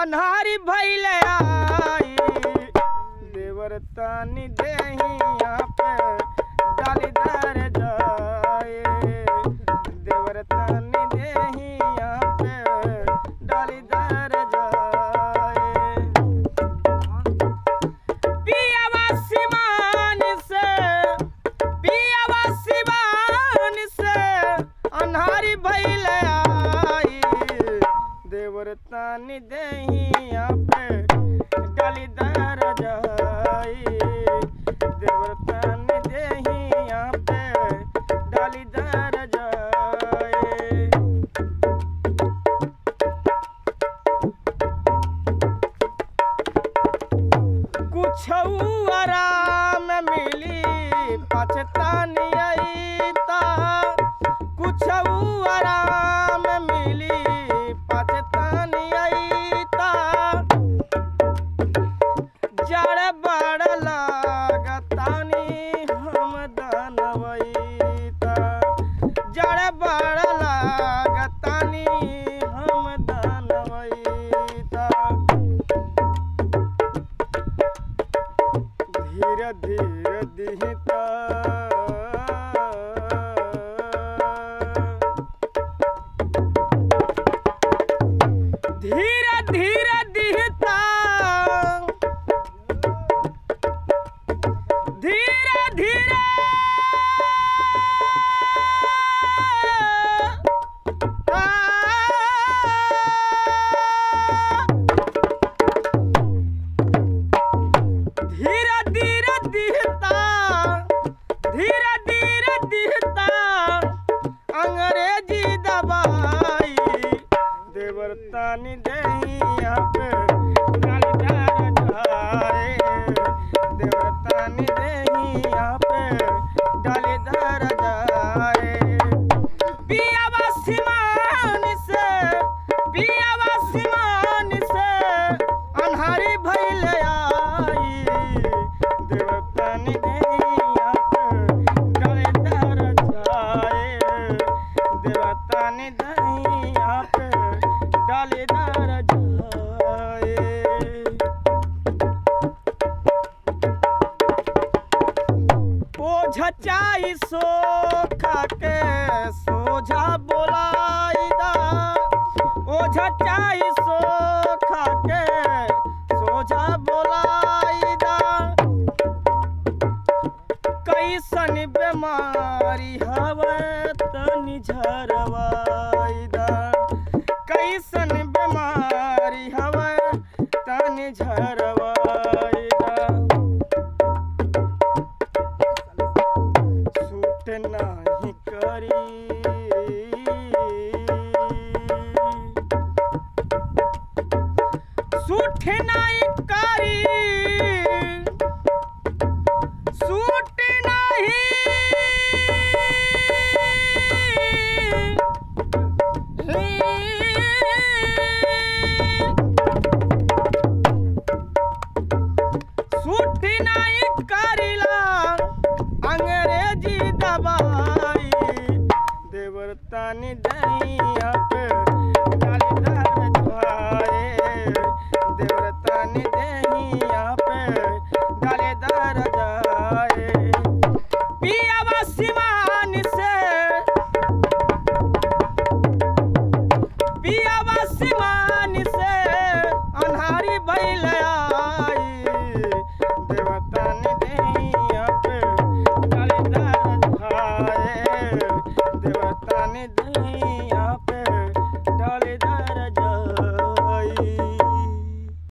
अन्हारी भइले आई देवर तानी देहिया पे डाली दर जाए देवर तानी देहिया पे डाली दर जाए पियावा सिमान से अन्हारी भइले आई देवर तानी देहिया पे डाली दर जाई देवर तानी देहिया पे डाली दर जाई कुछ आराम मिली पछतानी आईता कुछ आराम मिली पछतानी आईता जड़ बड़ लागतानी हम दानवईता जड़ बड़ लागतानी हम दानवईता धीरे धीरे दिहता धीरे धीरे दिहता धीरे धीरे धीरे धीरे दिहता धीरे धीरे दिहता अंग्रेजी दवाई देवर तानी देहिया पे डाली दर जाए देवर तानी देहिया पे डाली दर जाए पियावा सिमान से अन्हारी भइले आई देवर तानी देहिया पे डाली दर जाए देवर तानी देहिया पे डाली दर जाए ओझा चाई सोखा के सोझा बोलाईदा ओझा चाई सोखा के सोझा बोलाईदा कैसन बीमारी हवे तनी झरवाईदा कैसन बीमारी हवे तनी झरवाईदा सूट नाही करी सूट नाही करी सूट नाही ही